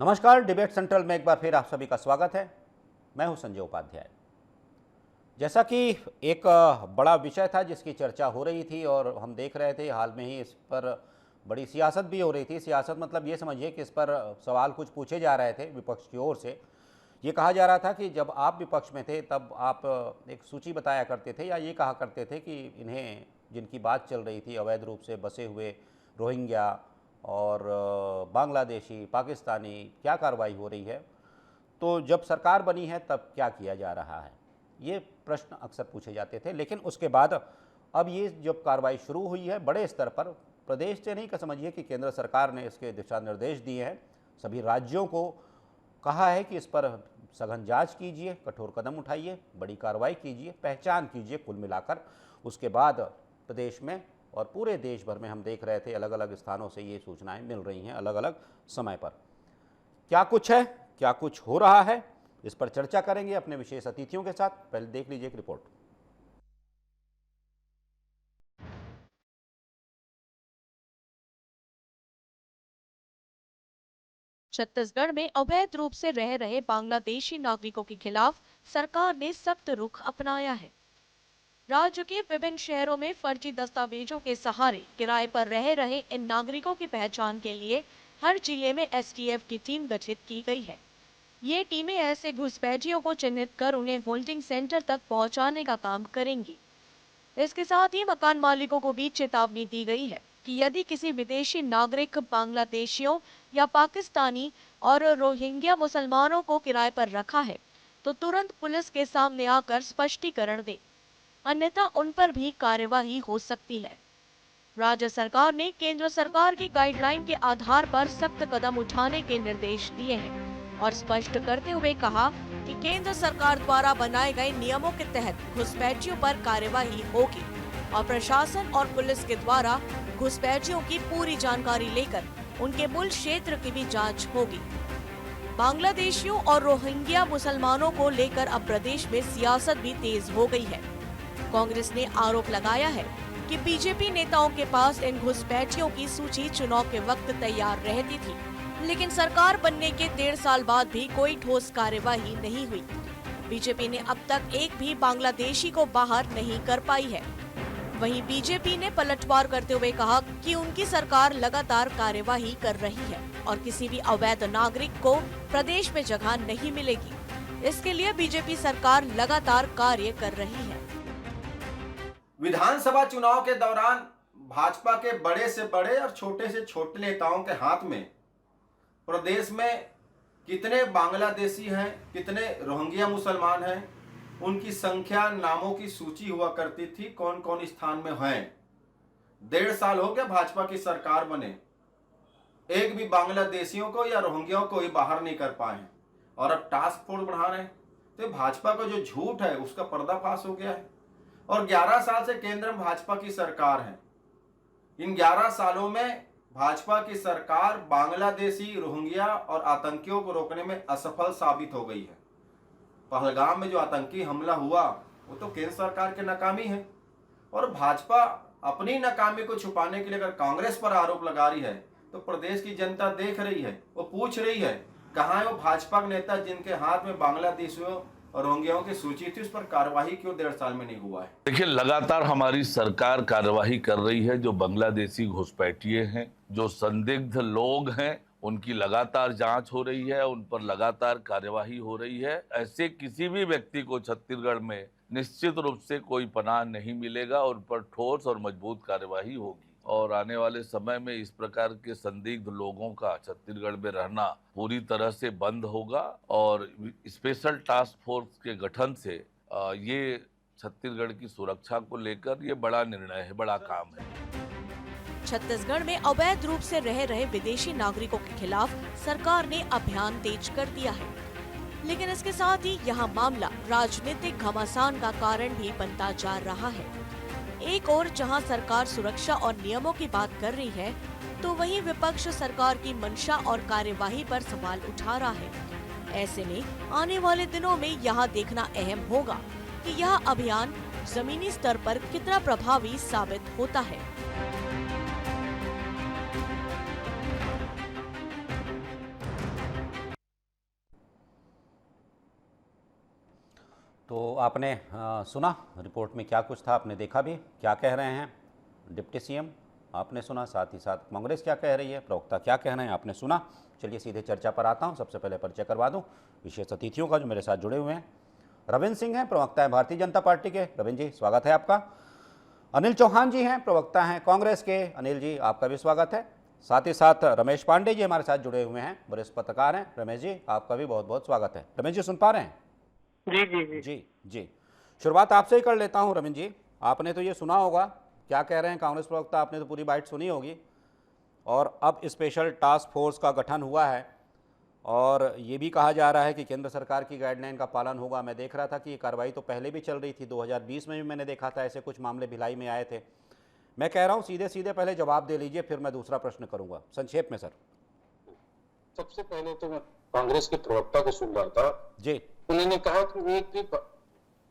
नमस्कार, debate central में एक बार फिर आप सभी का स्वागत है। मैं हूं संजय उपाध्याय। जैसा कि एक बड़ा विषय था जिसकी चर्चा हो रही थी और हम देख रहे थे हाल में ही इस पर बड़ी सियासत भी हो रही थी। सियासत मतलब ये समझिए कि इस पर सवाल कुछ पूछे जा रहे थे विपक्ष की ओर से। ये कहा जा रहा था कि जब आप विपक्ष में थे तब आप एक सूची बताया करते थे या ये कहा करते थे कि इन्हें जिनकी बात चल रही थी अवैध रूप से बसे हुए रोहिंग्या और बांग्लादेशी, पाकिस्तानी, क्या कार्रवाई हो रही है, तो जब सरकार बनी है तब क्या किया जा रहा है, ये प्रश्न अक्सर पूछे जाते थे। लेकिन उसके बाद अब ये जब कार्रवाई शुरू हुई है बड़े स्तर पर, प्रदेश से नहीं का समझिए कि केंद्र सरकार ने इसके दिशा निर्देश दिए हैं, सभी राज्यों को कहा है कि इस पर सघन जांच कीजिए, कठोर कदम उठाइए, बड़ी कार्रवाई कीजिए, पहचान कीजिए। कुल मिलाकर उसके बाद प्रदेश में और पूरे देश भर में हम देख रहे थे अलग अलग स्थानों से ये सूचनाएं मिल रही हैं अलग अलग समय पर। क्या कुछ है, क्या कुछ हो रहा है, इस पर चर्चा करेंगे अपने विशेष अतिथियों के साथ। पहले देख लीजिए एक रिपोर्ट। छत्तीसगढ़ में अवैध रूप से रह रहे बांग्लादेशी नागरिकों के खिलाफ सरकार ने सख्त रुख अपनाया है। राज्य के विभिन्न शहरों में फर्जी दस्तावेजों के सहारे किराए पर रह रहे इन नागरिकों की पहचान के लिए हर जिले में एसटीएफ की टीम गठित की गई है। ये टीमें ऐसे घुसपैठियों को चिन्हित कर उन्हें होल्डिंग सेंटर तक पहुंचाने का काम करेंगी। इसके साथ ही मकान मालिकों को भी चेतावनी दी गई है कि यदि किसी विदेशी नागरिक बांग्लादेशियों या पाकिस्तानी और रोहिंग्या मुसलमानों को किराए पर रखा है तो तुरंत पुलिस के सामने आकर स्पष्टीकरण दे, अन्यथा उन पर भी कार्यवाही हो सकती है। राज्य सरकार ने केंद्र सरकार की गाइडलाइन के आधार पर सख्त कदम उठाने के निर्देश दिए हैं और स्पष्ट करते हुए कहा कि केंद्र सरकार द्वारा बनाए गए नियमों के तहत घुसपैठियों पर कार्यवाही होगी और प्रशासन और पुलिस के द्वारा घुसपैठियों की पूरी जानकारी लेकर उनके मूल क्षेत्र की भी जांच होगी। बांग्लादेशियों और रोहिंग्या मुसलमानों को लेकर अब प्रदेश में सियासत भी तेज हो गई है। कांग्रेस ने आरोप लगाया है कि बीजेपी नेताओं के पास इन घुसपैठियों की सूची चुनाव के वक्त तैयार रहती थी, लेकिन सरकार बनने के 1.5 साल बाद भी कोई ठोस कार्यवाही नहीं हुई। बीजेपी ने अब तक एक भी बांग्लादेशी को बाहर नहीं कर पाई है। वहीं बीजेपी ने पलटवार करते हुए कहा कि उनकी सरकार लगातार कार्यवाही कर रही है और किसी भी अवैध नागरिक को प्रदेश में जगह नहीं मिलेगी। इसके लिए बीजेपी सरकार लगातार कार्य कर रही है। विधानसभा चुनाव के दौरान भाजपा के बड़े से बड़े और छोटे से छोटे नेताओं के हाथ में प्रदेश में कितने बांग्लादेशी हैं, कितने रोहिंग्या मुसलमान हैं, उनकी संख्या, नामों की सूची हुआ करती थी, कौन कौन स्थान में हैं। 1.5 साल हो गया भाजपा की सरकार बने, एक भी बांग्लादेशियों को या रोहिंग्याओं को ही बाहर नहीं कर पाए और अब टास्क फोर्स बढ़ा रहे हैं। तो भाजपा का जो झूठ है उसका पर्दाफाश हो गया है। और 11 साल से केंद्र में भाजपा की सरकार है। इन 11 सालों में भाजपा की सरकार बांग्लादेशी, रोहिंग्या और आतंकियों को रोकने में असफल साबित हो गई है। पहलगाम में जो आतंकी हमला हुआ वो तो केंद्र सरकार की नाकामी है और भाजपा अपनी नाकामी को छुपाने के लिए अगर कांग्रेस पर आरोप लगा रही है तो प्रदेश की जनता देख रही है, वो पूछ रही है कहाँ है वो भाजपा के नेता जिनके हाथ में बांग्लादेशियों और रोहिंग्याओं की सूची थी, उस पर कार्रवाई क्यों 1.5 साल में नहीं हुआ है। देखिए, लगातार हमारी सरकार कार्यवाही कर रही है। जो बांग्लादेशी घुसपैठिए हैं, जो संदिग्ध लोग हैं, उनकी लगातार जांच हो रही है, उन पर लगातार कार्यवाही हो रही है। ऐसे किसी भी व्यक्ति को छत्तीसगढ़ में निश्चित रूप से कोई पनाह नहीं मिलेगा और उन पर ठोस और मजबूत कार्यवाही होगी। और आने वाले समय में इस प्रकार के संदिग्ध लोगों का छत्तीसगढ़ में रहना पूरी तरह से बंद होगा और स्पेशल टास्क फोर्स के गठन से ये छत्तीसगढ़ की सुरक्षा को लेकर ये बड़ा निर्णय है, बड़ा काम है। छत्तीसगढ़ में अवैध रूप से रह रहे विदेशी नागरिकों के खिलाफ सरकार ने अभियान तेज कर दिया है, लेकिन इसके साथ ही यहां मामला राजनीतिक घमासान का कारण भी बनता जा रहा है। एक और जहां सरकार सुरक्षा और नियमों की बात कर रही है, तो वहीं विपक्ष सरकार की मंशा और कार्यवाही पर सवाल उठा रहा है। ऐसे में आने वाले दिनों में यहां देखना अहम होगा कि यह अभियान जमीनी स्तर पर कितना प्रभावी साबित होता है। तो आपने सुना रिपोर्ट में क्या कुछ था, आपने देखा भी क्या कह रहे हैं डिप्टी सीएम, आपने सुना, साथ ही साथ कांग्रेस क्या कह रही है, प्रवक्ता क्या कह रहे हैं आपने सुना। चलिए सीधे चर्चा पर आता हूं। सबसे पहले परिचय करवा दूं विशेष अतिथियों का जो मेरे साथ जुड़े हुए हैं। रविंद्र सिंह हैं, प्रवक्ता हैं भारतीय जनता पार्टी के। रविंद्र जी स्वागत है आपका। अनिल चौहान जी हैं, प्रवक्ता हैं कांग्रेस के। अनिल जी आपका भी स्वागत है। साथ ही साथ रमेश पांडे जी हमारे साथ जुड़े हुए हैं, वरिष्ठ पत्रकार हैं। रमेश जी आपका भी बहुत बहुत स्वागत है। रमेश जी सुन पा रहे हैं? जी जी जी जी जी, शुरुआत आपसे ही कर लेता हूं। रविंद्र जी, आपने तो ये सुना होगा क्या कह रहे हैं कांग्रेस प्रवक्ता, आपने तो पूरी बाइट सुनी होगी। और अब स्पेशल टास्क फोर्स का गठन हुआ है और ये भी कहा जा रहा है कि केंद्र सरकार की गाइडलाइन का पालन होगा। मैं देख रहा था कि ये कार्रवाई तो पहले भी चल रही थी, 2020 में भी मैंने देखा था ऐसे कुछ मामले भिलाई में आए थे। मैं कह रहा हूँ सीधे सीधे पहले जवाब दे लीजिए, फिर मैं दूसरा प्रश्न करूंगा संक्षेप में। सर सबसे पहले तो मैं कांग्रेस के प्रवक्ता को सुन रहा था जी। उन्होंने कहा कि एक भी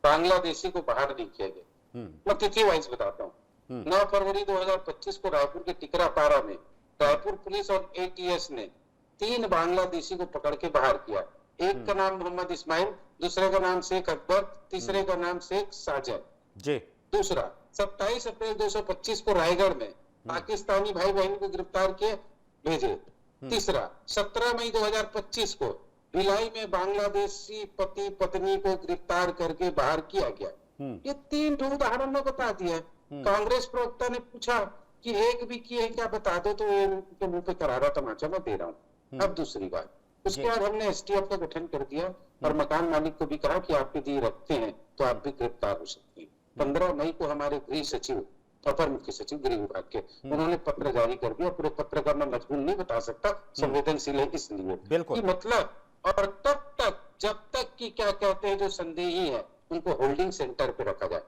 बांग्लादेशी को बाहर नहीं किया गया। मैं तिथि वाइज बताता हूँ। 9 फरवरी 2025 को रायपुर के टिकरापारा में रायपुर पुलिस और एटीएस ने 3 बांग्लादेशी को पकड़ के बाहर किया। एक का नाम मोहम्मद इस्माइल, दूसरे का नाम शेख अकबर, तीसरे का नाम शेख साजद जी। दूसरा 27 अप्रैल 2025 को रायगढ़ में पाकिस्तानी भाई बहन को गिरफ्तार किए भेजे। तीसरा 17 मई 2025 को भिलाई में बांग्लादेशी पति पत्नी को गिरफ्तार करके बाहर किया गया। ये 3 उदाहरण में बता दिया। कांग्रेस प्रवक्ता ने पूछा कि एक भी किए क्या बता दो, तो उनके मुंह पे करारा तमाचा मैं दे रहा हूँ। अब दूसरी बात, उसके बाद हमने एसटीएफ का गठन कर दिया और मकान मालिक को भी कहा कि आप यदि रखते हैं तो आप भी गिरफ्तार हो सकते हैं। 15 मई को हमारे गृह सचिव, अपर मुख्य सचिव गृह विभाग के, उन्होंने पत्र जारी कर दिया। पूरे पत्र का मैं मजमून नहीं बता सकता, संवेदनशील है इसलिए। बिल्कुल। कि मतलब, और तब तक जब तक कि क्या कहते हैं जो संदेही है उनको होल्डिंग सेंटर पे रखा जाए,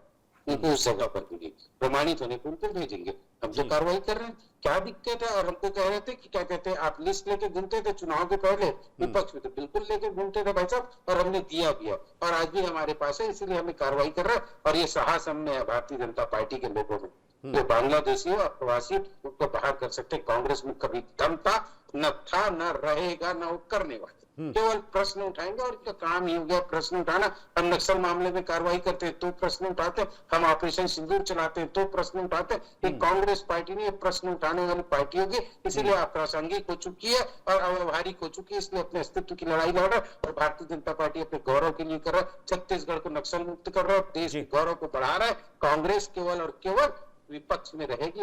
उनको उस जगह पर भी प्रमाणित होने को उनको भेजेंगे। हम तो कार्रवाई कर रहे हैं, क्या दिक्कत है? और हमको कह रहे थे कि क्या कहते हैं आप लिस्ट लेके घूमते थे चुनाव के पहले, विपक्ष में तो बिल्कुल लेके घूमते थे भाई साहब, और हमने दिया भी है और आज भी हमारे पास है, इसीलिए हमें कार्रवाई कर रहे हैं। और ये साहस हमने है भारतीय जनता पार्टी के लोगों में, जो बांग्लादेशी और प्रवासी उनको बाहर कर सकते। कांग्रेस में कभी दम था न था, न रहेगा, न वो करने वाले, केवल प्रश्न उठाएंगे और इनका काम ही हो गया प्रश्न उठाना। हम नक्सल मामले में कार्रवाई करते हैं तो प्रश्न उठाते हैं, हम ऑपरेशन सिंदूर चलाते हैं तो प्रश्न उठाते हैं। कांग्रेस पार्टी ने प्रश्न उठाने वाली पार्टी होगी, इसीलिए अप्रासंगिक हो चुकी है और अव्यवहारिक हो चुकी है, इसलिए अपने अस्तित्व की लड़ाई लड़ रहा है। और भारतीय जनता पार्टी अपने गौरव के लिए कर रहा है, छत्तीसगढ़ को नक्सल मुक्त कर रहा है, देश के गौरव को बढ़ा रहा है। कांग्रेस केवल और केवल विपक्ष में रहेगी।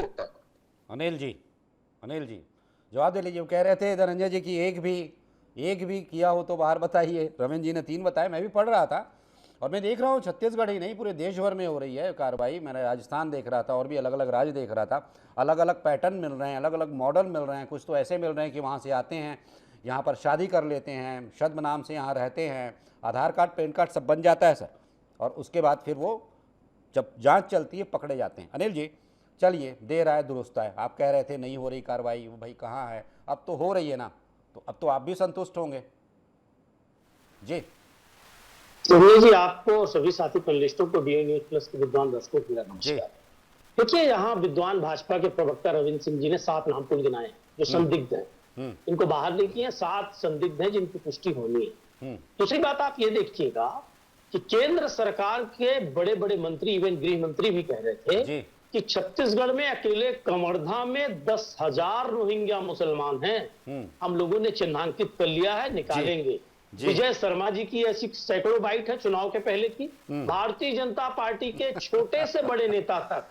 अनिल जी जवाब दे लीजिए। वो कह रहे थे धनंजय जी की एक भी किया हो तो बाहर बताइए। रविंद्र जी ने 3 बताए, मैं भी पढ़ रहा था और मैं देख रहा हूँ छत्तीसगढ़ ही नहीं पूरे देश भर में हो रही है कार्रवाई। मैंने राजस्थान देख रहा था और भी अलग अलग राज्य देख रहा था। अलग अलग पैटर्न मिल रहे हैं, अलग अलग मॉडल मिल रहे हैं। कुछ तो ऐसे मिल रहे हैं कि वहाँ से आते हैं, यहाँ पर शादी कर लेते हैं, शब्द नाम से यहाँ रहते हैं, आधार कार्ड पैन कार्ड सब बन जाता है सर, और उसके बाद फिर वो जब जांच चलती है पकड़े जाते हैं। अनिल जी चलिए, देर आए दुरुस्त आए। आप कह रहे थे नहीं हो रही कार्रवाई, वो भाई कहाँ है? अब तो हो रही है ना, तो अब तो आप भी संतुष्ट होंगे जी। सुनिए जी, आपको और सभी साथी पैनलिस्टों को डीओ न्यूज प्लस के विद्वान दर्शकों को नमस्कार। देखिए, यहाँ विद्वान भाजपा के प्रवक्ता रविंद्र सिंह जी ने 7 नाम पुल गिनाए जो संदिग्ध हैं। इनको बाहर नहीं किए, 7 संदिग्ध हैं जिनकी पुष्टि होनी है। दूसरी बात आप ये देखिएगा कि केंद्र सरकार के बड़े बड़े मंत्री, इवन गृह मंत्री भी कह रहे थे कि छत्तीसगढ़ में अकेले कवर्धा में 10,000 रोहिंग्या मुसलमान हैं। हम लोगों ने चिन्हांकित कर लिया है, निकालेंगे। विजय शर्मा जी की ऐसी सैकड़ों बाइट है चुनाव के पहले की। भारतीय जनता पार्टी के छोटे से बड़े नेता तक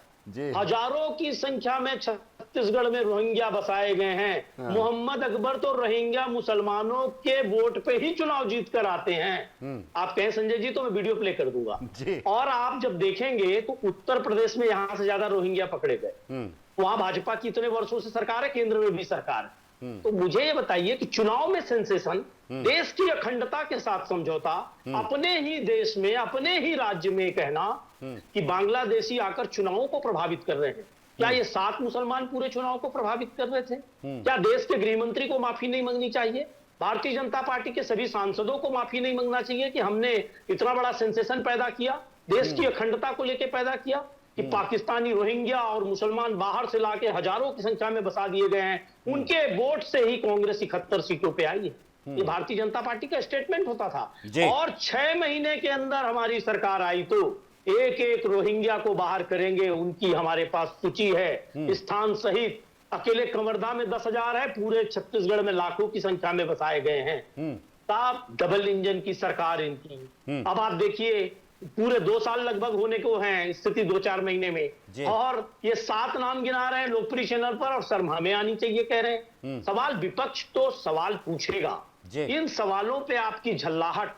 हजारों की संख्या में छत्तीसगढ़ में रोहिंग्या बसाए गए हैं। मोहम्मद अकबर तो रोहिंग्या मुसलमानों के वोट पे ही चुनाव जीत कर आते हैं। आप कहें संजय जी तो मैं वीडियो प्ले कर दूंगा। और आप जब देखेंगे तो उत्तर प्रदेश में यहां से ज्यादा रोहिंग्या पकड़े गए। वहां भाजपा की इतने वर्षों से सरकार है, केंद्र में भी सरकार है। तो मुझे ये बताइए कि चुनाव में सेंसेशन, देश की अखंडता के साथ समझौता, अपने ही देश में अपने ही राज्य में कहना कि बांग्लादेशी आकर चुनावों को प्रभावित कर रहे हैं। क्या ये 7 मुसलमान पूरे चुनाव को प्रभावित कर रहे थे? क्या देश के गृह मंत्री को माफी नहीं मांगनी चाहिए? भारतीय जनता पार्टी के सभी सांसदों को माफी नहीं मांगना चाहिए कि हमने इतना बड़ा सेंसेशन पैदा किया, देश की अखंडता को लेकर पैदा किया कि पाकिस्तानी रोहिंग्या और मुसलमान बाहर से लाके हजारों की संख्या में बसा दिए गए हैं। उनके वोट से ही कांग्रेस 71 सीटों पे आई है। ये भारतीय जनता पार्टी का स्टेटमेंट होता था। जी। और 6 महीने के अंदर हमारी सरकार आई तो एक एक रोहिंग्या को बाहर करेंगे, उनकी हमारे पास सूची है स्थान सहित। अकेले कवर्धा में 10,000 है, पूरे छत्तीसगढ़ में लाखों की संख्या में बसाए गए हैं। साफ डबल इंजन की सरकार इनकी। अब आप देखिए पूरे 2 साल लगभग होने को हैं स्थिति 2-4 महीने में, और ये 7 नाम गिना रहे हैं लोकप्रिय चैनल पर, और शर्म हमें आनी चाहिए कह रहे हैं। सवाल विपक्ष तो सवाल पूछेगा, इन सवालों पे आपकी झल्लाहट,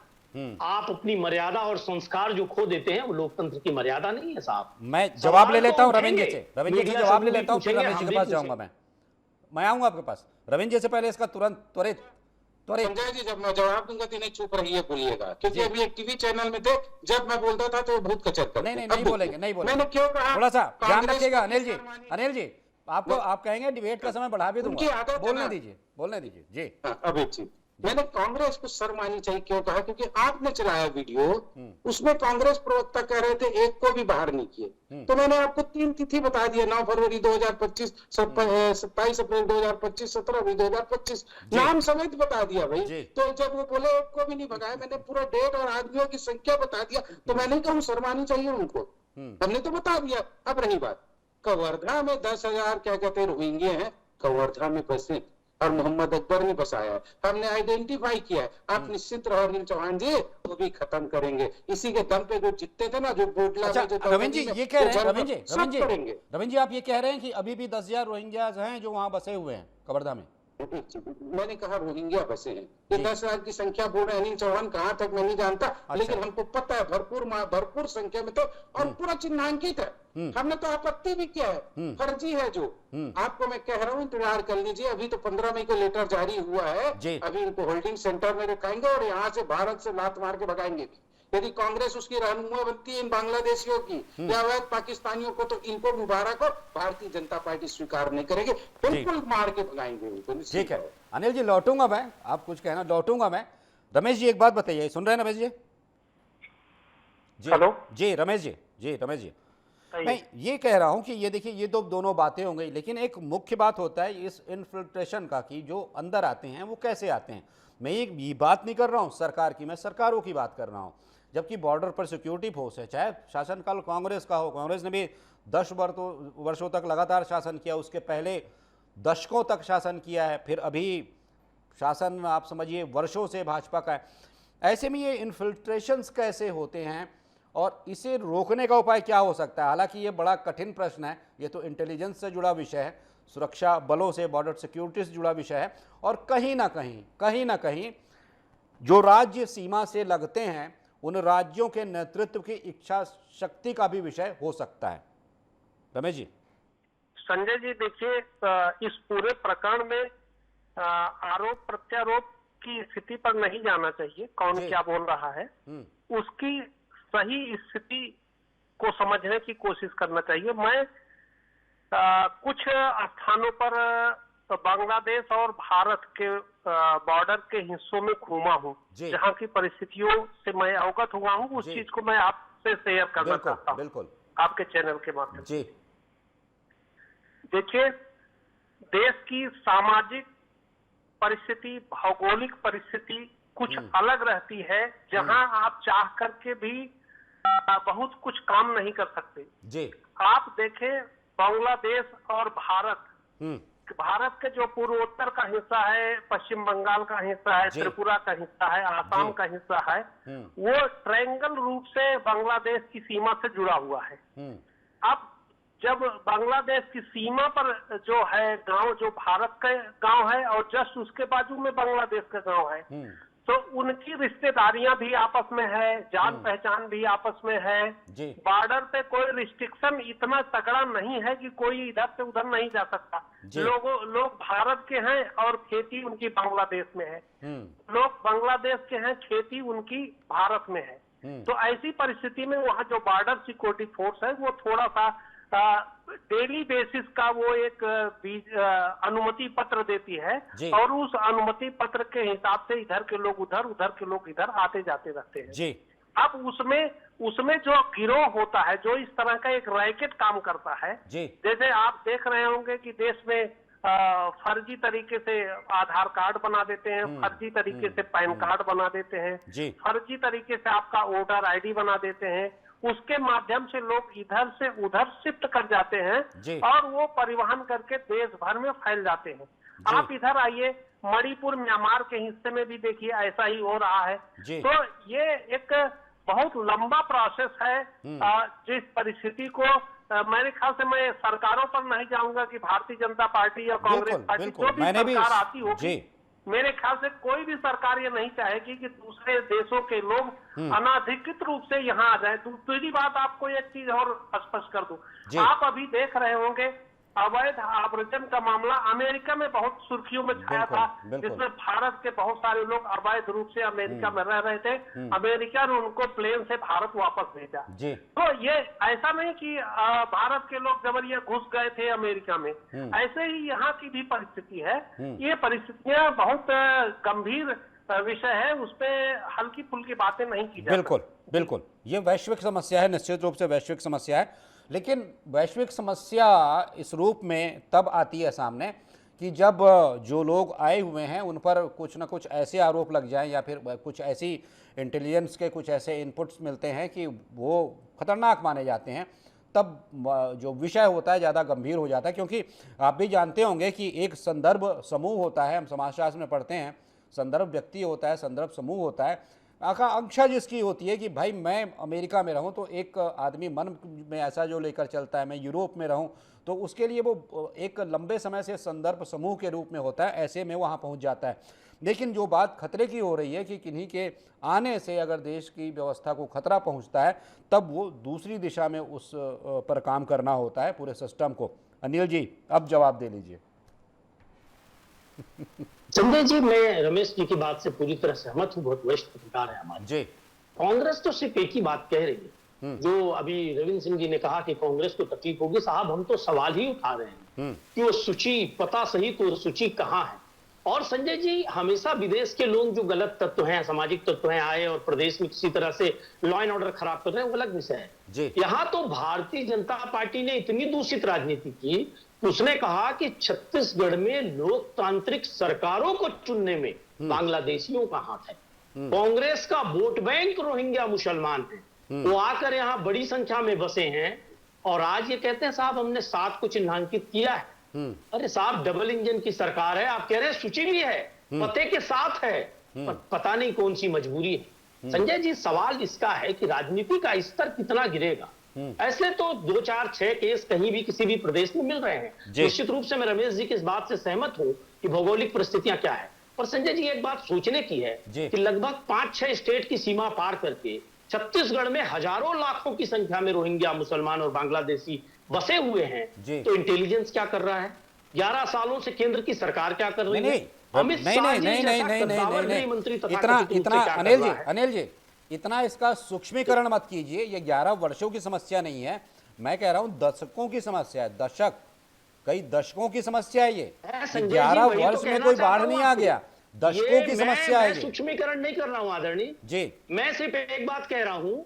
आप अपनी मर्यादा और संस्कार जो खो देते हैं वो लोकतंत्र की मर्यादा नहीं है साहब। मैं जवाब ले सवाल लेता तो हूं रविंद्र जी उठेंगे, से, रविंद्र जी मीडिया जवाब से ले भी लेता हूं, फिर पूछेंगे, रमेश जी हम के भी पास जाऊंगा। मैं आऊंगा आपके पास। रविंद्र जी से पहले इसका तुरंत त्वरित संजय जी, जब मैं जवाब दूंगा तो नहीं चुप रहिए, बोलिएगा, क्योंकि अभी एक टीवी चैनल में थे, जब मैं बोलता था तो वो बहुत कचर करते। नहीं बोलेंगे, नहीं बोलेंगे। मैंने क्यों कहा? थोड़ा सा ध्यान कांग्रेस रखिएगा को अनिल जी। शर्मानी- अनिल जी, आपको आप कहेंगे डिबेट का समय बढ़ा भी उनकी दूंगा, आदत है बोलने ना। दीजिए, बोलने दीजिए जी। अभी ठीक, मैंने कांग्रेस को शर्म आनी चाहिए क्यों कहा? क्योंकि आपने चलाया वीडियो, उसमें कांग्रेस प्रवक्ता कह रहे थे एक को भी बाहर नहीं किए। तो मैंने आपको 3 तिथि बता दिया, 9 फरवरी 2025, 27 अप्रैल 2025, 17 अप्रैल 2025, नाम समेत बता दिया भाई। तो जब वो बोले एक को भी नहीं भगाया, मैंने पूरा डेट और आदमियों की संख्या बता दिया, तो मैंने कहा शर्मानी चाहिए उनको, हमने तो बता दिया। अब रही बात, कवर्धा में 10,000 क्या कहते हैं रोहिंग्या हैं, कवर्धा में बसे, और मोहम्मद अकबर ने बसाया है, हमने आइडेंटिफाई किया है। आप निश्चित रहो अनिल चौहान जी, वो भी खत्म करेंगे। इसी के दम पे जो जीतते थे ना, जो बोडला अच्छा में, जो रविंद्र जी ये कह रहे हैं, करेंगे। रविंद्र जी आप ये कह रहे हैं कि अभी भी 10,000 रोहिंग्याज हैं जो वहां बसे हुए हैं कवर्धा में? मैंने कहा रोहिंग्या बसे हैं, ये 10,000 की संख्या बोल रहे हैं अनिल चौहान, कहाँ तक मैं नहीं जानता। लेकिन हमको पता है भरपूर संख्या में थे, और पूरा चिन्हांकित है। हमने तो आपत्ति भी किया है, फर्जी है जो आपको मैं कह रहा हूँ, इंतजार कर लीजिए। अभी तो 15 मई को लेटर जारी हुआ है, अभी इनको होल्डिंग सेंटर में रखाएंगे और यहाँ से भारत से लात मार के भगाएंगे। यदि कांग्रेस उसकी रहनुमा बनती है इन बांग्लादेशियों की या अवैध पाकिस्तानियों को, तो इनको मुबारक हो, भारतीय जनता पार्टी स्वीकार नहीं करेगी, बिल्कुल मार के भगाएंगे उनको। ठीक है अनिल जी, लौटूंगा मैं, आप कुछ कहना, लौटूंगा मैं। रमेश जी एक बात बताइए, सुन रहे हैं रमेश जी? हेलो जी रमेश जी मैं ये कह रहा हूं कि ये देखिए, ये तो दोनों बातें हो गई, लेकिन एक मुख्य बात होता है इस इन्फिल्ट्रेशन का कि जो अंदर आते हैं वो कैसे आते हैं। मैं ये बात नहीं कर रहा हूं सरकार की, मैं सरकारों की बात कर रहा हूं। जबकि बॉर्डर पर सिक्योरिटी फोर्स है, चाहे शासनकाल कांग्रेस का हो, कांग्रेस ने भी 10 वर्षों तक लगातार शासन किया, उसके पहले दशकों तक शासन किया है, फिर अभी शासन आप समझिए वर्षों से भाजपा का है। ऐसे में ये इन्फिल्ट्रेशंस कैसे होते हैं और इसे रोकने का उपाय क्या हो सकता है? हालांकि ये बड़ा कठिन प्रश्न है, ये तो इंटेलिजेंस से जुड़ा विषय है, सुरक्षा बलों से, बॉर्डर सिक्योरिटी से जुड़ा विषय है, और कहीं ना कहीं जो राज्य सीमा से लगते हैं उन राज्यों के नेतृत्व की इच्छा शक्ति का भी विषय हो सकता है। रमेश जी। संजय जी देखिए, इस पूरे प्रकरण में आरोप प्रत्यारोप की स्थिति पर नहीं जाना चाहिए, कौन क्या बोल रहा है, उसकी सही स्थिति को समझने की कोशिश करना चाहिए। मैं कुछ स्थानों पर बांग्लादेश और भारत के बॉर्डर के हिस्सों में घूमा हूँ, जहाँ की परिस्थितियों से मैं अवगत हुआ हूँ। उस चीज को मैं आपसे शेयर करना चाहता हूँ, बिल्कुल आपके चैनल के माध्यम से। देखिए, देश की सामाजिक परिस्थिति, भौगोलिक परिस्थिति कुछ अलग रहती है, जहां आप चाह करके भी बहुत कुछ काम नहीं कर सकते जी। आप देखें बांग्लादेश और भारत के जो पूर्वोत्तर का हिस्सा है, पश्चिम बंगाल का हिस्सा है, त्रिपुरा का हिस्सा है, आसाम का हिस्सा है, वो ट्रायंगल रूप से बांग्लादेश की सीमा से जुड़ा हुआ है। अब जब बांग्लादेश की सीमा पर जो है गांव, जो भारत का गांव है और जस्ट उसके बाजू में बांग्लादेश का गांव है, तो उनकी रिश्तेदारियां भी आपस में है, जान पहचान भी आपस में है। बॉर्डर पे कोई रिस्ट्रिक्शन इतना तगड़ा नहीं है कि कोई इधर से उधर नहीं जा सकता। लोग भारत के हैं और खेती उनकी बांग्लादेश में है, लोग बांग्लादेश के हैं, खेती उनकी भारत में है। तो ऐसी परिस्थिति में वहाँ जो बॉर्डर सिक्योरिटी फोर्स है वो थोड़ा सा डेली बेसिस का वो एक अनुमति पत्र देती है, और उस अनुमति पत्र के हिसाब से इधर के लोग उधर, उधर के लोग इधर आते जाते रहते हैं जी। अब उसमें जो गिरोह होता है, जो इस तरह का एक रैकेट काम करता है, जैसे आप देख रहे होंगे कि देश में फर्जी तरीके से आधार कार्ड बना देते हैं, फर्जी तरीके से पैन कार्ड बना देते हैं, जी। फर्जी तरीके से आपका वोटर आईडी बना देते हैं। उसके माध्यम से लोग इधर से उधर शिफ्ट कर जाते जी। हैं और वो परिवहन करके देश भर में फैल जाते हैं। आप इधर आइए, मणिपुर म्यांमार के हिस्से में भी देखिए ऐसा ही हो रहा है। जी। तो ये एक बहुत लंबा प्रोसेस है। जिस परिस्थिति को मेरे ख्याल से, मैं सरकारों पर नहीं जाऊंगा कि भारतीय जनता पार्टी या कांग्रेस बिल्कुल, पार्टी बिल्कुल। जो भी मैंने भी सरकार आती होगी, जी। मेरे ख्याल से कोई भी सरकार ये नहीं चाहेगी कि दूसरे देशों के लोग अनाधिकृत रूप से यहाँ आ जाए। दूसरी बात, आपको एक चीज और स्पष्ट कर दूं, जी। आप अभी देख रहे होंगे अवैध आव्रजन का मामला अमेरिका में बहुत सुर्खियों में छाया बिल्कुल, था, बिल्कुल। जिसमें भारत के बहुत सारे लोग अवैध रूप से अमेरिका में रह रहे थे। अमेरिका ने उनको प्लेन से भारत वापस भेजा। जी। तो ये ऐसा नहीं कि भारत के लोग जबरिया घुस गए थे अमेरिका में, ऐसे ही यहाँ की भी परिस्थिति है। ये परिस्थितियां बहुत गंभीर विषय है, उस पे हल्की फुल्की बातें नहीं की जाती। बिल्कुल, बिल्कुल। ये वैश्विक समस्या है, निश्चित रूप से वैश्विक समस्या है। लेकिन वैश्विक समस्या इस रूप में तब आती है सामने कि जब जो लोग आए हुए हैं उन पर कुछ ना कुछ ऐसे आरोप लग जाएं या फिर कुछ ऐसी इंटेलिजेंस के कुछ ऐसे इनपुट्स मिलते हैं कि वो खतरनाक माने जाते हैं, तब जो विषय होता है ज़्यादा गंभीर हो जाता है। क्योंकि आप भी जानते होंगे कि एक संदर्भ समूह होता है, हम समाजशास्त्र में पढ़ते हैं, संदर्भ व्यक्ति होता है, संदर्भ समूह होता है। आकांक्षा जिसकी होती है कि भाई मैं अमेरिका में रहूं, तो एक आदमी मन में ऐसा जो लेकर चलता है, मैं यूरोप में रहूं, तो उसके लिए वो एक लंबे समय से संदर्भ समूह के रूप में होता है, ऐसे में वहां पहुंच जाता है। लेकिन जो बात खतरे की हो रही है कि किन्हीं के आने से अगर देश की व्यवस्था को खतरा पहुंचता है, तब वो दूसरी दिशा में उस पर काम करना होता है, पूरे सिस्टम को। अनिल जी, अब जवाब दे लीजिए। संजय जी, मैं रमेश जी की बात से पूरी तरह सहमत हूँ, बहुत वरिष्ठ पत्रकार है हमारे जी। कांग्रेस तो सिर्फ एक ही बात कह रही है, जो अभी रविंद्र सिंह जी ने कहा कि कांग्रेस को तकलीफ होगी। साहब, हम तो सवाल ही उठा रहे हैं कि वो सूची पता सही, तो सूची कहाँ है। और संजय जी, हमेशा विदेश के लोग जो गलत तत्व हैं, असामाजिक तत्व हैं, आए और प्रदेश में किसी तरह से लॉ एंड ऑर्डर खराब कर रहे हैं, वो अलग विषय है। यहाँ तो भारतीय जनता पार्टी ने इतनी दूषित राजनीति की, उसने कहा कि छत्तीसगढ़ में लोकतांत्रिक सरकारों को चुनने में बांग्लादेशियों का हाथ है। कांग्रेस का वोट बैंक रोहिंग्या मुसलमान है, वो आकर यहाँ बड़ी संख्या में बसे हैं और आज ये कहते हैं साहब हमने 7 को चिन्हांकित किया है। अरे साहब, डबल इंजन की सरकार है, आप कह रहे हैं सूची भी है, पते के साथ है, पर पता नहीं कौन सी मजबूरी है। संजय जी, सवाल इसका है कि राजनीति का स्तर कितना गिरेगा। ऐसे तो 2, 4, 6 केस कहीं भी किसी भी प्रदेश में मिल रहे हैं। निश्चित रूप से मैं रमेश जी की इस बात से सहमत हूं कि भौगोलिक परिस्थितियां क्या है। और संजय जी, एक बात सोचने की है कि लगभग 5-6 स्टेट की सीमा पार करके छत्तीसगढ़ में हजारों लाखों की संख्या में रोहिंग्या मुसलमान और बांग्लादेशी बसे हुए हैं। तो इंटेलिजेंस क्या कर रहा है? 11 सालों से केंद्र की सरकार क्या कर रही है? अमित शाह जी जैसा कद्दावर गृह मंत्री इतना अनिल जी, इतना इसका सूक्ष्मीकरण मत कीजिए। ये 11 वर्षों की समस्या नहीं है, मैं कह रहा हूं दशकों की समस्या है। दशक, कई दशकों की समस्या है ये। 11 वर्ष में कोई बाढ़ नहीं आ गया, दशकों की समस्या है। सूक्ष्मीकरण नहीं कर रहा हूं आदरणीय जी, मैं सिर्फ एक बात कह रहा हूं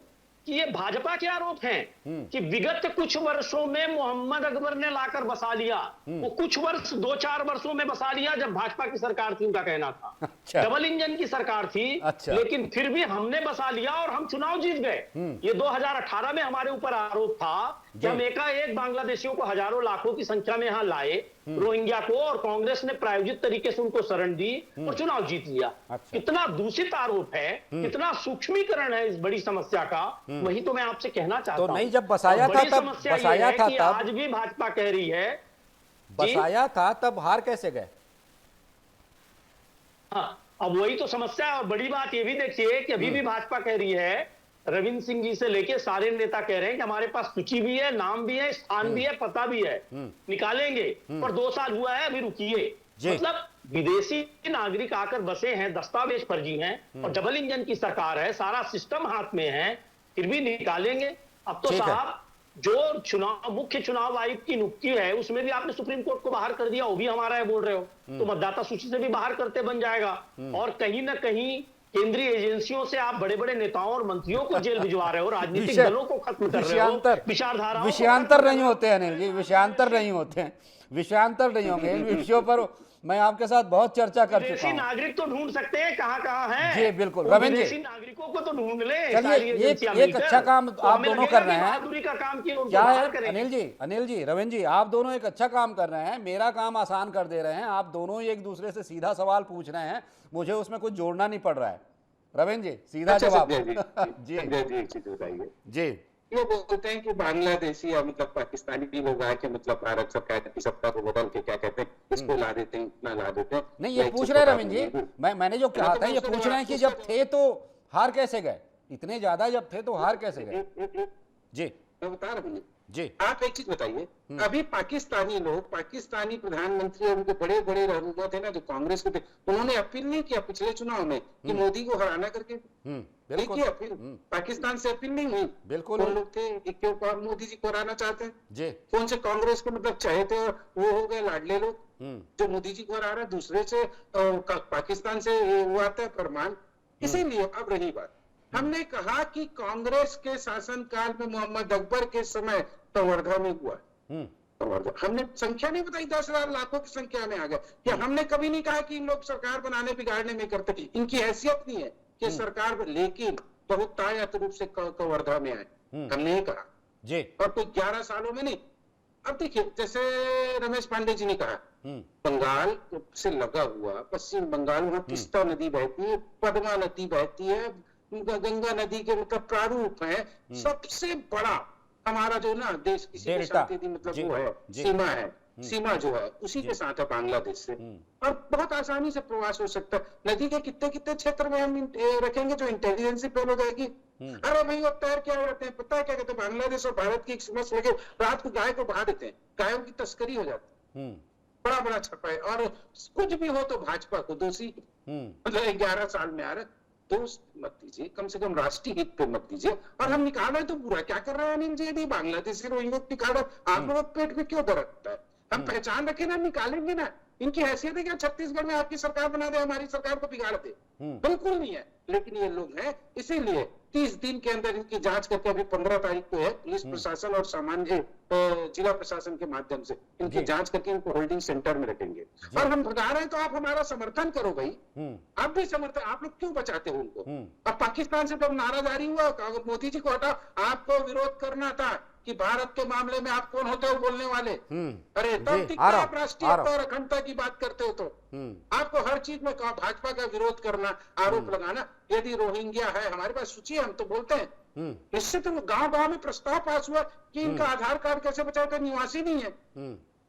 कि ये भाजपा के आरोप हैं कि विगत कुछ वर्षों में मोहम्मद अकबर ने लाकर बसा लिया। वो कुछ वर्ष 2-4 वर्षों में बसा लिया जब भाजपा की सरकार थी, उनका कहना था। अच्छा। डबल इंजन की सरकार थी। अच्छा। लेकिन फिर भी हमने बसा लिया और हम चुनाव जीत गए। ये 2018 में हमारे ऊपर आरोप था कि हम एकाएक बांग्लादेशियों को हजारों लाखों की संख्या में यहाँ लाए, रोहिंग्या को, और कांग्रेस ने प्रायोजित तरीके से उनको शरण दी और चुनाव जीत लिया। अच्छा। कितना दूषित आरोप है, कितना सूक्ष्मीकरण है इस बड़ी समस्या का, वही तो मैं आपसे कहना चाहता हूं। तो नहीं, जब बसाया था तब आज भी भाजपा कह रही है, बसाया था तब हार कैसे गए? हाँ, अब वही तो समस्या है। और बड़ी बात ये भी देखिए कि अभी भी भाजपा कह रही है, रविंद्र सिंह जी से लेके सारे नेता कह रहे हैं कि हमारे पास सूची भी है, नाम भी है, स्थान भी है, पता भी है, निकालेंगे। पर 2 साल हुआ है, अभी रुकिए। मतलब विदेशी नागरिक आकर बसे हैं, दस्तावेज फर्जी हैं और डबल इंजन की सरकार है, सारा सिस्टम हाथ में है, फिर भी निकालेंगे। अब तो साहब, जो चुनाव मुख्य चुनाव आयुक्त की नियुक्ति है उसमें भी आपने सुप्रीम कोर्ट को बाहर कर दिया, वो भी हमारा है बोल रहे हो, तो मतदाता सूची से भी बाहर करते बन जाएगा। और कहीं ना कहीं केंद्रीय एजेंसियों से आप बड़े बड़े नेताओं और मंत्रियों को जेल भिजवा रहे हो, राजनीतिक विषय- दलों को खत्म कर रहे हो, विषयांतर विचारधाराओं को विषयांतर खत्म नहीं होते हैं अनिल जी, विषयांतर नहीं होते हैं, विषयांतर नहीं होंगे इन विषयों पर। मैं आपके साथ बहुत चर्चा कर चुका विदेशी हूँ। नागरिक तो ढूंढ सकते हैं कहाँ कहाँ हैं। जी बिल्कुल वो रविंद्र विदेशी जी, नागरिकों को तो ढूंढ ले। चलिए सारी एजेंसियां एक मिलकर। अच्छा काम तो आप हमें दोनों लगेगा कर रहे कि हैं। बहादुरी का काम किया, उनको क्या बाहर है करेंगे। अनिल जी, रविंद्र जी, आप दोनों एक अच्छा काम कर रहे हैं, मेरा काम आसान कर दे रहे हैं। आप दोनों ही एक दूसरे से सीधा सवाल पूछ रहे हैं, मुझे उसमें कुछ जोड़ना नहीं पड़ रहा है। रविंद्र जी सीधा अच्छा जवाब। जी जी जी एक चीज बताइए। जी ये बोलते हैं कि बांग्लादेशी या मतलब पाकिस्तानी भी लोग आके मतलब भारत सरकार की सत्ता को बदल के क्या कहते हैं इसको ला देते हैं, इतना ला देते हैं। नहीं, ये मैं एक पूछ चीज रहे हैं बता रविंद्र दूं, जी, मैंने जो कहा था ये उसका पूछ रहे हैं कि जवाब- जब थे तो हार कैसे गए, इतने ज्यादा जब थे तो हार कैसे गए। एक जी मैं बता रहा हूँ। जी आप एक चीज बताइए, अभी पाकिस्तानी लोग, पाकिस्तानी प्रधानमंत्री और उनके बड़े बड़े रहनुमा थे ना जो कांग्रेस के थे, उन्होंने अपील नहीं किया पिछले चुनाव में कि मोदी को हराना करके। बिल्कुल देखिए अपील पाकिस्तान से अपील नहीं हुई। बिल्कुल। कौन लोग थे कि क्यों मोदी जी को हराना चाहते हैं? जी कौन से कांग्रेस को मतलब चाहे थे और वो हो गए लाडले लोग जो मोदी जी को हरा रहे, दूसरे से पाकिस्तान से वो आता है फरमान। इसीलिए अब रही बात, हमने कहा कि कांग्रेस के शासनकाल में मोहम्मद अकबर के समय तवर्धा में हुआ। तवर्धा हमने संख्या नहीं बताई, 10,000 लाखों की संख्या में आ गए। क्या हमने कभी नहीं कहा कि इन लोग सरकार बनाने बिगाड़ने में करते, इनकी हैसियत नहीं है कि सरकार में, लेकिन बहुत तायत रूप से कवर्धा में आए, हमने ये कहा जी और कोई 11 सालों में नहीं। अब देखिए जैसे रमेश पांडे जी ने कहा, बंगाल से लगा हुआ पश्चिम बंगाल, वहां तिस्ता नदी बहती है, पद्मा नदी बहती है, गंगा नदी के मतलब प्रारूप है। सबसे बड़ा हमारा जो ना देश किसी के डेल्टा। साथ यदि मतलब जी, वो है जी। सीमा है, सीमा जो है उसी के साथ है बांग्लादेश से, और बहुत आसानी से प्रवास हो सकता है। नदी के कितने कितने क्षेत्र में हम रखेंगे जो इंटेलिजेंस फेल हो जाएगी। अरे भाई वो तैर क्या रहते हैं, पता है क्या कहते हैं, बांग्लादेश और भारत की एक समस्या लगे, रात को गाय को बहा देते हैं, गायों की तस्करी हो जाती है, बड़ा बड़ा छपा है। और कुछ भी हो तो भाजपा को दोषी मतलब 11 साल में आ रहा है। दोस्त मत दीजिए, कम से कम राष्ट्रीय हित पे मत दीजिए। और हम निकाल रहे तो बुरा क्या कर रहे हैं अनिल जी, यदि बांग्लादेश के रोहिंग्या को निकाल रहे, आप लोगों के पेट में क्यों दरकता है? हम पहचान रखे ना, निकालेंगे ना। इनकी हैसियत है क्या छत्तीसगढ़ में आपकी सरकार बना दे, हमारी सरकार को बिगाड़ दे? बिल्कुल नहीं है। लेकिन ये लोग हैं, इसीलिए 30 दिन के अंदर इनकी जांच करके, अभी 15 तारीख को है, पुलिस प्रशासन और सामान्य जिला प्रशासन के माध्यम से इनकी जांच करके इनको होल्डिंग सेंटर में रखेंगे। और हम भगा रहे हैं तो आप हमारा समर्थन करो भाई, आप भी समर्थन, आप लोग क्यों बचाते हो उनको? अब पाकिस्तान से जब नारा जारी हुआ मोदी जी को हटा, आपको विरोध करना था कि भारत के मामले में आप कौन होते हो बोलने वाले? अरे तब दिखता है आप राष्ट्रीय और अखंडता की बात करते हो तो आपको हर चीज में भाजपा का विरोध करना, आरोप लगाना। यदि रोहिंग्या है, हमारे पास सूची है, हम तो बोलते हैं। निश्चित गांव गांव में प्रस्ताव पास हुआ कि इनका आधार कार्ड कैसे बचाओ, तो निवासी नहीं है,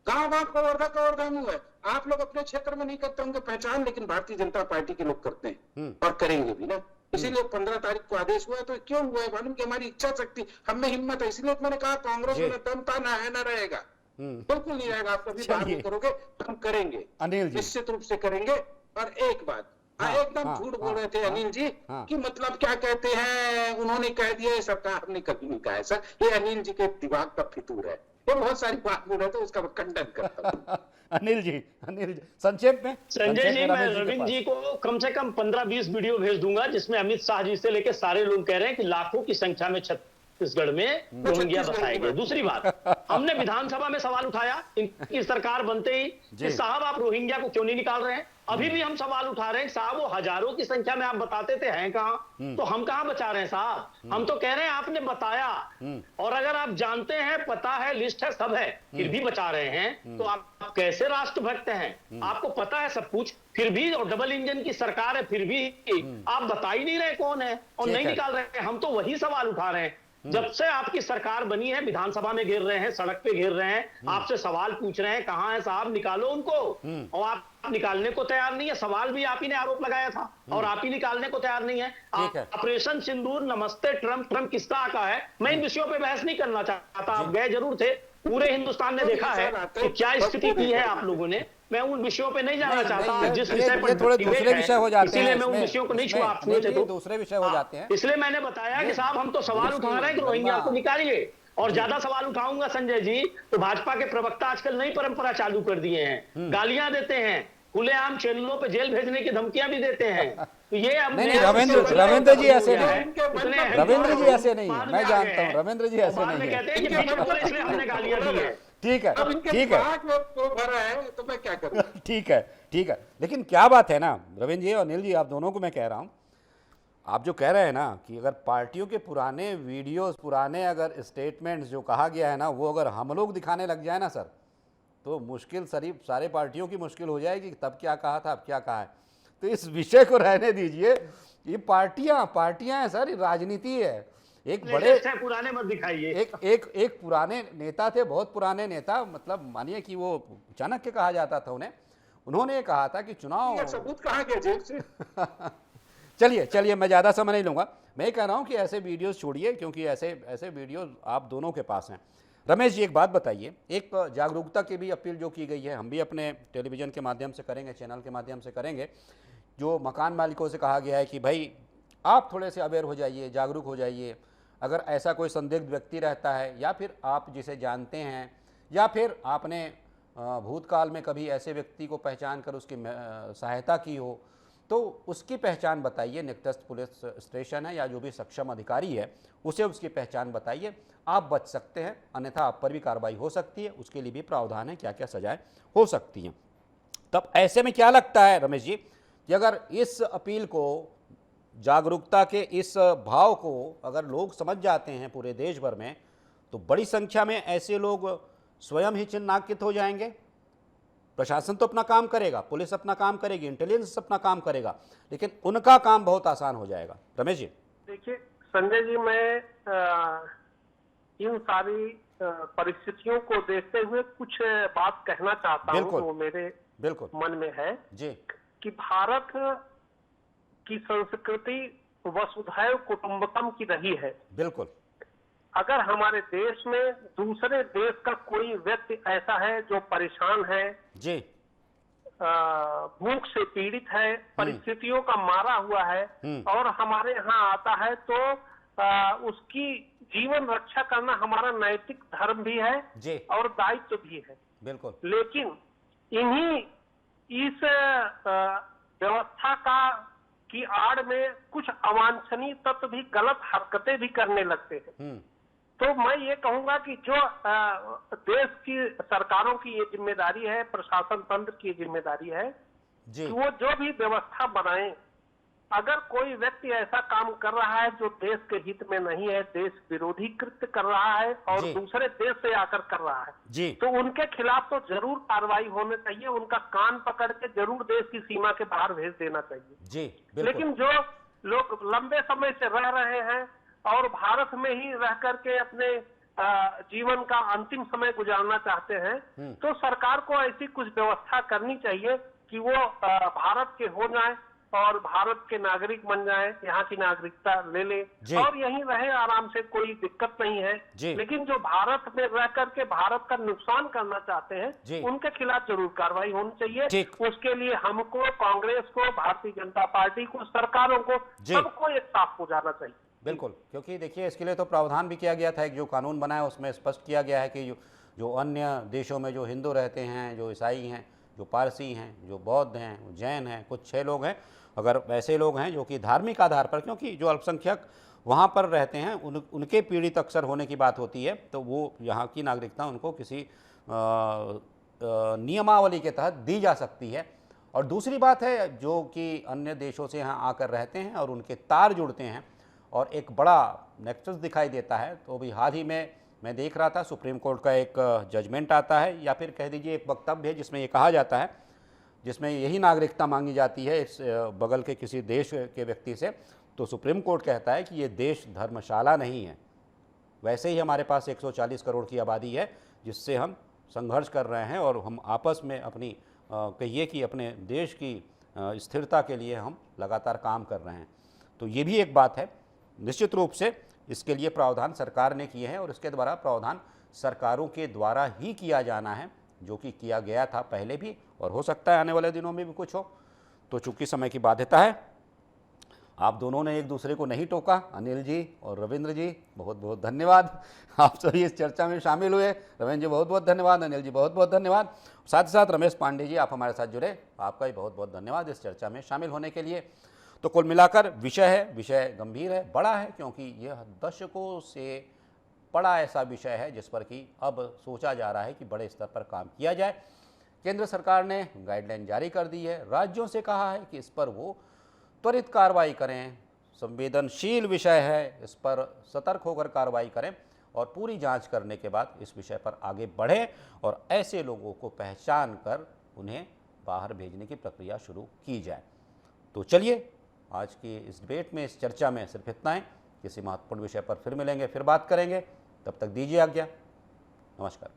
गांव गांव कवर्धा में है। आप लोग अपने क्षेत्र में नहीं करते होंगे पहचान, लेकिन भारतीय जनता पार्टी के लोग करते हैं और करेंगे भी ना। इसीलिए 15 तारीख को आदेश हुआ। तो क्यों हुआ है मालूम, कि हमारी इच्छा शक्ति, हम में हिम्मत है। इसलिए मैंने कहा कांग्रेस में दम था ना है ना रहेगा, बिल्कुल नहीं रहेगा। आप कभी बात नहीं करोगे, हम करेंगे अनिल जी, निश्चित रूप से करेंगे। और एक बात, एकदम झूठ बोल रहे थे अनिल जी कि मतलब क्या कहते हैं, उन्होंने कह दिया सरकार, हमने कभी नहीं कहा है सर। ये अनिल जी के दिमाग का फितूर है, ये बहुत सारी बात बोल रहे थे, उसका खंडन करता हूं। अनिल जी संक्षेप में। संजय जी, मैं रमेश रविंद्र जी को कम से कम 15-20 वीडियो भेज दूंगा जिसमें अमित शाह जी से लेकर सारे लोग कह रहे हैं कि लाखों की संख्या में छत्तीसगढ़ में रोहिंग्या बसाए गए। दूसरी बात, हमने विधानसभा में सवाल उठाया इनकी सरकार बनते ही कि साहब आप रोहिंग्या को क्यों नहीं निकाल रहे हैं। अभी भी हम सवाल उठा रहे हैं साहब, वो हजारों की संख्या में आप बताते थे हैं कहां, तो हम कहां बचा रहे हैं साहब? हम तो कह रहे हैं आपने बताया, और अगर आप जानते हैं, पता है, लिस्ट है, सब है, फिर भी बचा रहे हैं, तो आप कैसे राष्ट्रभक्त हैं? आपको पता है सब कुछ, फिर भी, और डबल इंजन की सरकार है, फिर भी आप बता ही नहीं रहे कौन है और नहीं निकाल रहे हैं। हम तो वही सवाल उठा रहे हैं। जब से आपकी सरकार बनी है, विधानसभा में घेर रहे हैं, सड़क पे घेर रहे हैं, आपसे सवाल पूछ रहे हैं कहां है साहब, निकालो उनको, और आप निकालने को तैयार नहीं है। सवाल भी आप ही ने आरोप लगाया था और आप ही निकालने को तैयार नहीं है। ऑपरेशन सिंदूर, नमस्ते ट्रंप, ट्रंप किसका का है, मैं इन विषयों पे बहस नहीं करना चाहता। आप गए जरूर थे, पूरे हिंदुस्तान ने देखा है कि क्या स्थिति की है आप लोगों ने। मैं उन विषयों पे नहीं जाना चाहता, जिस विषय पर थोड़े दूसरे विषय हो जाते हैं, इसीलिए मैं उन विषयों को नहीं छुआ, आप सुने थे तो दूसरे विषय हो जाते हैं। इसलिए मैंने बताया कि साहब हम तो सवाल उठा रहे हैं कि रोहिंग्या को निकालिए, और ज्यादा सवाल उठाऊंगा संजय जी तो भाजपा के प्रवक्ता आजकल नई परंपरा चालू कर दिए हैं, गालियां देते हैं, खुलेआम चैनलों पे जेल भेजने की धमकियां भी देते हैं। तो ये अब नहीं, नया रविंद्र विषय रविंद्र जी हो ऐसे गया है। नहीं, इतने रविंद्र जी हिंदू ऐसे नहीं है, बाद मैं में आ जानता गए हूँ हैं। रविंद्र जी और ऐसे बाद नहीं में है। कहते हैं कि बीच बोले इसलिए हमने गालियां दी है। ठीक है, अब इनके ठीक है, दिमाग में वो भरा है तो मैं क्या करूं। ठीक है, ठीक है। लेकिन क्या बात है ना रविंद्र जी और अनिल जी, आप दोनों को मैं कह रहा हूँ, आप जो कह रहे हैं ना कि अगर पार्टियों के पुराने वीडियोस, पुराने अगर स्टेटमेंट्स जो कहा गया है ना, वो अगर हम लोग दिखाने लग जाए ना सर, तो मुश्किल सारे पार्टियों की मुश्किल हो जाएगी कि तब क्या कहा था, अब क्या कहा है। तो इस विषय को रहने दीजिए। ये पार्टियां हैं सर, ये राजनीति है। एक बड़े लेटेस्ट है, पुराने मत दिखाइए। एक पुराने नेता थे, बहुत पुराने नेता, मतलब मानिए कि वो चाणक्य कहा जाता था उन्हें। उन्होंने कहा था कि चुनाव ये सबूत कहाँ गया जेल से। चलिए मैं ज़्यादा समय नहीं लूँगा। मैं कह रहा हूँ कि ऐसे वीडियोस छोड़िए, क्योंकि ऐसे वीडियोस आप दोनों के पास हैं। रमेश जी एक बात बताइए, एक जागरूकता की भी अपील जो की गई है, हम भी अपने टेलीविज़न के माध्यम से करेंगे, चैनल के माध्यम से करेंगे। जो मकान मालिकों से कहा गया है कि भाई आप थोड़े से अवेयर हो जाइए, जागरूक हो जाइए। अगर ऐसा कोई संदिग्ध व्यक्ति रहता है, या फिर आप जिसे जानते हैं, या फिर आपने भूतकाल में कभी ऐसे व्यक्ति को पहचान कर उसकी सहायता की हो, तो उसकी पहचान बताइए। निकटस्थ पुलिस स्टेशन है या जो भी सक्षम अधिकारी है, उसे उसकी पहचान बताइए। आप बच सकते हैं, अन्यथा आप पर भी कार्रवाई हो सकती है। उसके लिए भी प्रावधान है, क्या क्या सजाएं हो सकती हैं। तब ऐसे में क्या लगता है रमेश जी कि अगर इस अपील को, जागरूकता के इस भाव को अगर लोग समझ जाते हैं पूरे देश भर में, तो बड़ी संख्या में ऐसे लोग स्वयं ही चिन्हांकित हो जाएंगे। प्रशासन तो अपना काम करेगा, पुलिस अपना काम करेगी, इंटेलिजेंस अपना काम करेगा, लेकिन उनका काम बहुत आसान हो जाएगा। रमेश जी। देखिए संजय जी, मैं इन सारी परिस्थितियों को देखते हुए कुछ बात कहना चाहता हूँ बिल्कुल, जो मेरे बिल्कुल मन में है जी। कि भारत की संस्कृति वसुधैव कुटुंबकम की रही है। बिल्कुल। अगर हमारे देश में दूसरे देश का कोई व्यक्ति ऐसा है जो परेशान है, जी, भूख से पीड़ित है, परिस्थितियों का मारा हुआ है, और हमारे यहाँ आता है, तो उसकी जीवन रक्षा करना हमारा नैतिक धर्म भी है जी, और दायित्व भी है। बिल्कुल। लेकिन इस व्यवस्था की आड़ में कुछ अवांछनीय तत्व भी गलत हरकतें भी करने लगते हैं। तो मैं ये कहूंगा कि जो देश की सरकारों की ये जिम्मेदारी है, प्रशासन तंत्र की जिम्मेदारी है जी, कि वो जो भी व्यवस्था बनाए, अगर कोई व्यक्ति ऐसा काम कर रहा है जो देश के हित में नहीं है, देश विरोधी कृत्य कर रहा है और जी, दूसरे देश से आकर कर रहा है, जी, तो उनके खिलाफ तो जरूर कार्रवाई होनी चाहिए। उनका कान पकड़ के जरूर देश की सीमा के बाहर भेज देना चाहिए। जी, बिल्कुल। लेकिन जो लोग लंबे समय से रह रहे हैं और भारत में ही रह करके अपने जीवन का अंतिम समय गुजारना चाहते हैं, तो सरकार को ऐसी कुछ व्यवस्था करनी चाहिए कि वो भारत के हो जाएं और भारत के नागरिक बन जाएं, यहाँ की नागरिकता ले ले और यहीं रहे आराम से, कोई दिक्कत नहीं है। लेकिन जो भारत में रह करके भारत का नुकसान करना चाहते हैं, उनके खिलाफ जरूर कार्रवाई होनी चाहिए। उसके लिए हमको, कांग्रेस को, भारतीय जनता पार्टी को, सरकारों को, सबको एक साथ हो जाना चाहिए। बिल्कुल, क्योंकि देखिए इसके लिए तो प्रावधान भी किया गया था। एक जो कानून बना है उसमें स्पष्ट किया गया है कि जो अन्य देशों में जो हिंदू रहते हैं, जो ईसाई हैं, जो पारसी हैं, जो बौद्ध हैं, जैन हैं, कुछ 6 लोग हैं, अगर ऐसे लोग हैं जो कि धार्मिक आधार पर, क्योंकि जो अल्पसंख्यक वहाँ पर रहते हैं उनके पीड़ित अक्सर होने की बात होती है, तो वो यहाँ की नागरिकता उनको किसी नियमावली के तहत दी जा सकती है। और दूसरी बात है जो कि अन्य देशों से यहाँ आकर रहते हैं और उनके तार जुड़ते हैं और एक बड़ा नेक्सस दिखाई देता है। तो अभी हाल ही में मैं देख रहा था, सुप्रीम कोर्ट का एक जजमेंट आता है, या फिर कह दीजिए एक वक्तव्य है, जिसमें ये कहा जाता है, जिसमें यही नागरिकता मांगी जाती है इस बगल के किसी देश के व्यक्ति से, तो सुप्रीम कोर्ट कहता है कि ये देश धर्मशाला नहीं है। वैसे ही हमारे पास 140 करोड़ की आबादी है जिससे हम संघर्ष कर रहे हैं और हम आपस में अपनी कहिए कि अपने देश की स्थिरता के लिए हम लगातार काम कर रहे हैं। तो ये भी एक बात है। निश्चित रूप से इसके लिए प्रावधान सरकार ने किए हैं और इसके द्वारा प्रावधान सरकारों के द्वारा ही किया जाना है, जो कि किया गया था पहले भी और हो सकता है आने वाले दिनों में भी कुछ हो। तो चूंकि समय की बाध्यता है आप दोनों ने एक दूसरे को नहीं टोका। अनिल जी और रविंद्र जी बहुत बहुत धन्यवाद, आप सभी इस चर्चा में शामिल हुए। रविंद्र जी बहुत बहुत धन्यवाद, अनिल जी बहुत बहुत धन्यवाद। साथ ही साथ रमेश पांडे जी, आप हमारे साथ जुड़े, आपका भी बहुत बहुत धन्यवाद इस चर्चा में शामिल होने के लिए। तो कुल मिलाकर विषय गंभीर है, बड़ा है, क्योंकि यह दशकों से बड़ा ऐसा विषय है जिस पर कि अब सोचा जा रहा है कि बड़े स्तर पर काम किया जाए। केंद्र सरकार ने गाइडलाइन जारी कर दी है, राज्यों से कहा है कि इस पर वो त्वरित कार्रवाई करें, संवेदनशील विषय है, इस पर सतर्क होकर कार्रवाई करें और पूरी जांच करने के बाद इस विषय पर आगे बढ़ें और ऐसे लोगों को पहचान कर उन्हें बाहर भेजने की प्रक्रिया शुरू की जाए। तो चलिए, आज की इस डिबेट में, इस चर्चा में सिर्फ इतना ही। किसी महत्वपूर्ण विषय पर फिर मिलेंगे, फिर बात करेंगे। तब तक दीजिए आज्ञा। नमस्कार।